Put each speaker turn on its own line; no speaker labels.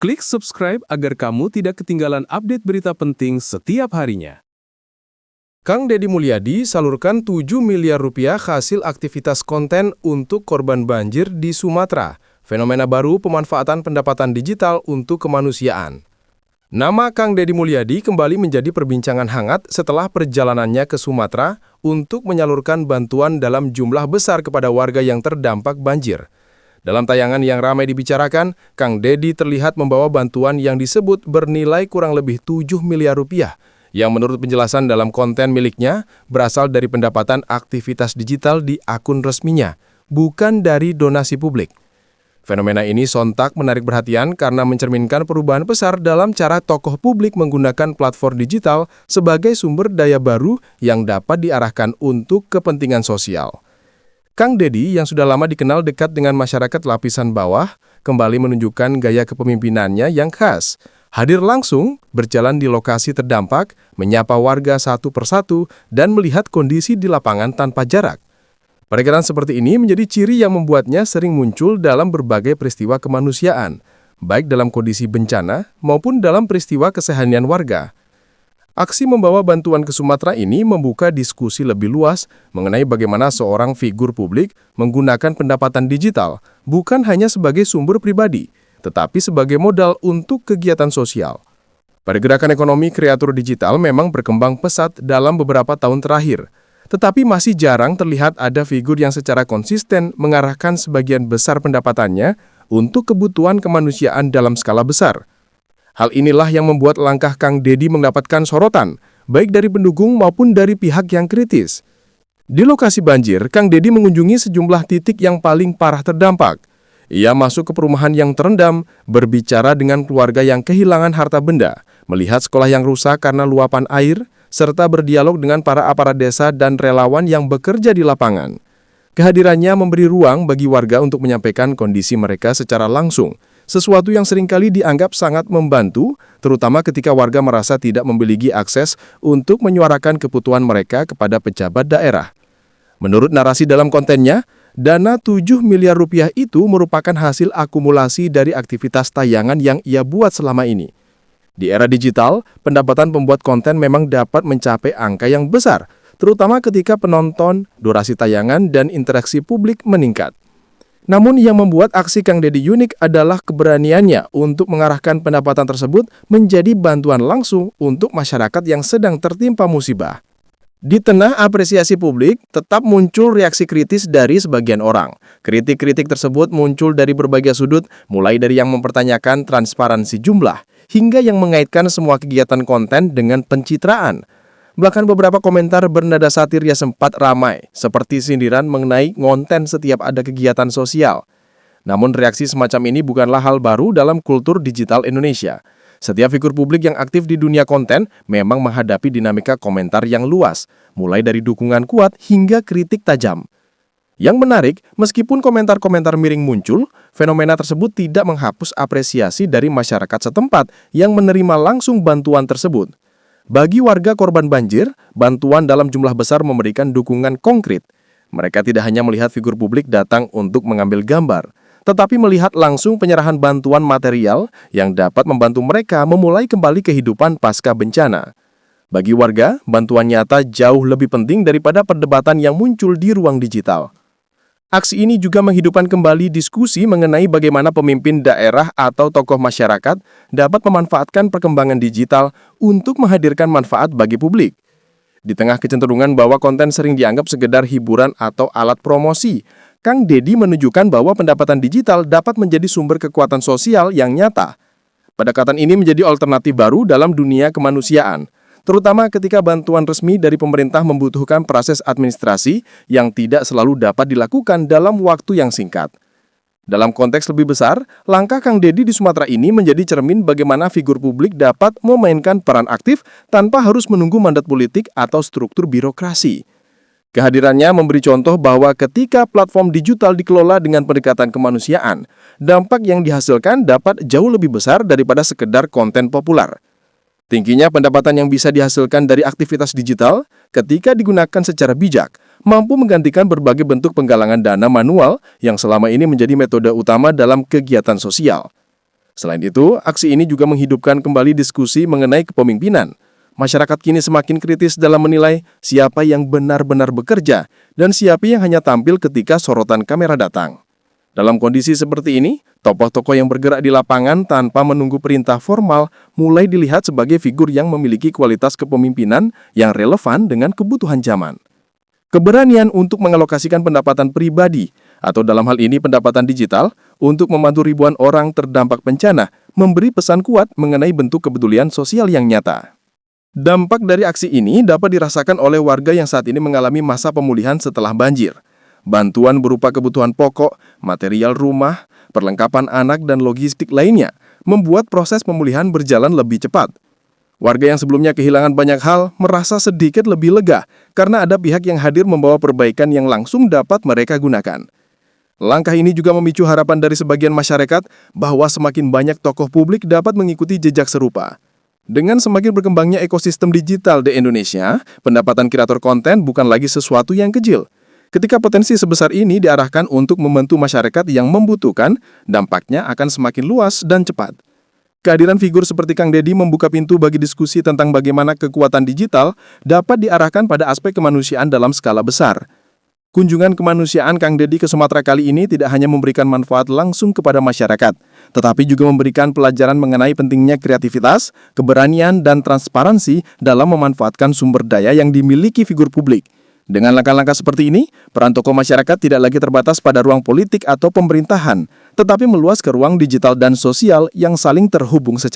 Klik subscribe agar kamu tidak ketinggalan update berita penting setiap harinya.
Kang Deddy Mulyadi salurkan 7 miliar rupiah hasil aktivitas konten untuk korban banjir di Sumatera. Fenomena baru pemanfaatan pendapatan digital untuk kemanusiaan. Nama Kang Deddy Mulyadi kembali menjadi perbincangan hangat setelah perjalanannya ke Sumatera untuk menyalurkan bantuan dalam jumlah besar kepada warga yang terdampak banjir. Dalam tayangan yang ramai dibicarakan, Kang Deddy terlihat membawa bantuan yang disebut bernilai kurang lebih 7 miliar rupiah, yang menurut penjelasan dalam konten miliknya berasal dari pendapatan aktivitas digital di akun resminya, bukan dari donasi publik. Fenomena ini sontak menarik perhatian karena mencerminkan perubahan besar dalam cara tokoh publik menggunakan platform digital sebagai sumber daya baru yang dapat diarahkan untuk kepentingan sosial. Kang Deddy yang sudah lama dikenal dekat dengan masyarakat lapisan bawah, kembali menunjukkan gaya kepemimpinannya yang khas. Hadir langsung, berjalan di lokasi terdampak, menyapa warga satu persatu, dan melihat kondisi di lapangan tanpa jarak. Peredaran seperti ini menjadi ciri yang membuatnya sering muncul dalam berbagai peristiwa kemanusiaan, baik dalam kondisi bencana maupun dalam peristiwa keseharian warga. Aksi membawa bantuan ke Sumatera ini membuka diskusi lebih luas mengenai bagaimana seorang figur publik menggunakan pendapatan digital bukan hanya sebagai sumber pribadi, tetapi sebagai modal untuk kegiatan sosial. Pergerakan ekonomi kreator digital memang berkembang pesat dalam beberapa tahun terakhir, tetapi masih jarang terlihat ada figur yang secara konsisten mengarahkan sebagian besar pendapatannya untuk kebutuhan kemanusiaan dalam skala besar. Hal inilah yang membuat langkah Kang Deddy mendapatkan sorotan, baik dari pendukung maupun dari pihak yang kritis. Di lokasi banjir, Kang Deddy mengunjungi sejumlah titik yang paling parah terdampak. Ia masuk ke perumahan yang terendam, berbicara dengan keluarga yang kehilangan harta benda, melihat sekolah yang rusak karena luapan air, serta berdialog dengan para aparat desa dan relawan yang bekerja di lapangan. Kehadirannya memberi ruang bagi warga untuk menyampaikan kondisi mereka secara langsung, sesuatu yang seringkali dianggap sangat membantu, terutama ketika warga merasa tidak memiliki akses untuk menyuarakan kebutuhan mereka kepada pejabat daerah. Menurut narasi dalam kontennya, dana 7 miliar rupiah itu merupakan hasil akumulasi dari aktivitas tayangan yang ia buat selama ini. Di era digital, pendapatan pembuat konten memang dapat mencapai angka yang besar, terutama ketika penonton, durasi tayangan, dan interaksi publik meningkat. Namun yang membuat aksi Kang Deddy unik adalah keberaniannya untuk mengarahkan pendapatan tersebut menjadi bantuan langsung untuk masyarakat yang sedang tertimpa musibah. Di tengah apresiasi publik, tetap muncul reaksi kritis dari sebagian orang. Kritik-kritik tersebut muncul dari berbagai sudut, mulai dari yang mempertanyakan transparansi jumlah, hingga yang mengaitkan semua kegiatan konten dengan pencitraan. Bahkan beberapa komentar bernada satir yang sempat ramai, seperti sindiran mengenai ngonten setiap ada kegiatan sosial. Namun reaksi semacam ini bukanlah hal baru dalam kultur digital Indonesia. Setiap figur publik yang aktif di dunia konten memang menghadapi dinamika komentar yang luas, mulai dari dukungan kuat hingga kritik tajam. Yang menarik, meskipun komentar-komentar miring muncul, fenomena tersebut tidak menghapus apresiasi dari masyarakat setempat yang menerima langsung bantuan tersebut. Bagi warga korban banjir, bantuan dalam jumlah besar memberikan dukungan konkret. Mereka tidak hanya melihat figur publik datang untuk mengambil gambar, tetapi melihat langsung penyerahan bantuan material yang dapat membantu mereka memulai kembali kehidupan pasca bencana. Bagi warga, bantuan nyata jauh lebih penting daripada perdebatan yang muncul di ruang digital. Aksi ini juga menghidupkan kembali diskusi mengenai bagaimana pemimpin daerah atau tokoh masyarakat dapat memanfaatkan perkembangan digital untuk menghadirkan manfaat bagi publik. Di tengah kecenderungan bahwa konten sering dianggap sekedar hiburan atau alat promosi, Kang Deddy menunjukkan bahwa pendapatan digital dapat menjadi sumber kekuatan sosial yang nyata. Pendekatan ini menjadi alternatif baru dalam dunia kemanusiaan, terutama ketika bantuan resmi dari pemerintah membutuhkan proses administrasi yang tidak selalu dapat dilakukan dalam waktu yang singkat. Dalam konteks lebih besar, langkah Kang Deddy di Sumatera ini menjadi cermin bagaimana figur publik dapat memainkan peran aktif tanpa harus menunggu mandat politik atau struktur birokrasi. Kehadirannya memberi contoh bahwa ketika platform digital dikelola dengan pendekatan kemanusiaan, dampak yang dihasilkan dapat jauh lebih besar daripada sekedar konten populer. Tingginya pendapatan yang bisa dihasilkan dari aktivitas digital ketika digunakan secara bijak, mampu menggantikan berbagai bentuk penggalangan dana manual yang selama ini menjadi metode utama dalam kegiatan sosial. Selain itu, aksi ini juga menghidupkan kembali diskusi mengenai kepemimpinan. Masyarakat kini semakin kritis dalam menilai siapa yang benar-benar bekerja dan siapa yang hanya tampil ketika sorotan kamera datang. Dalam kondisi seperti ini, tokoh-tokoh yang bergerak di lapangan tanpa menunggu perintah formal mulai dilihat sebagai figur yang memiliki kualitas kepemimpinan yang relevan dengan kebutuhan zaman. Keberanian untuk mengalokasikan pendapatan pribadi, atau dalam hal ini pendapatan digital, untuk membantu ribuan orang terdampak bencana, memberi pesan kuat mengenai bentuk kepedulian sosial yang nyata. Dampak dari aksi ini dapat dirasakan oleh warga yang saat ini mengalami masa pemulihan setelah banjir. Bantuan berupa kebutuhan pokok, material rumah, perlengkapan anak, dan logistik lainnya membuat proses pemulihan berjalan lebih cepat. Warga yang sebelumnya kehilangan banyak hal merasa sedikit lebih lega karena ada pihak yang hadir membawa perbaikan yang langsung dapat mereka gunakan. Langkah ini juga memicu harapan dari sebagian masyarakat bahwa semakin banyak tokoh publik dapat mengikuti jejak serupa. Dengan semakin berkembangnya ekosistem digital di Indonesia, pendapatan kreator konten bukan lagi sesuatu yang kecil. Ketika potensi sebesar ini diarahkan untuk membantu masyarakat yang membutuhkan, dampaknya akan semakin luas dan cepat. Kehadiran figur seperti Kang Deddy membuka pintu bagi diskusi tentang bagaimana kekuatan digital dapat diarahkan pada aspek kemanusiaan dalam skala besar. Kunjungan kemanusiaan Kang Deddy ke Sumatera kali ini tidak hanya memberikan manfaat langsung kepada masyarakat, tetapi juga memberikan pelajaran mengenai pentingnya kreativitas, keberanian, dan transparansi dalam memanfaatkan sumber daya yang dimiliki figur publik. Dengan langkah-langkah seperti ini, peran tokoh masyarakat tidak lagi terbatas pada ruang politik atau pemerintahan, tetapi meluas ke ruang digital dan sosial yang saling terhubung secara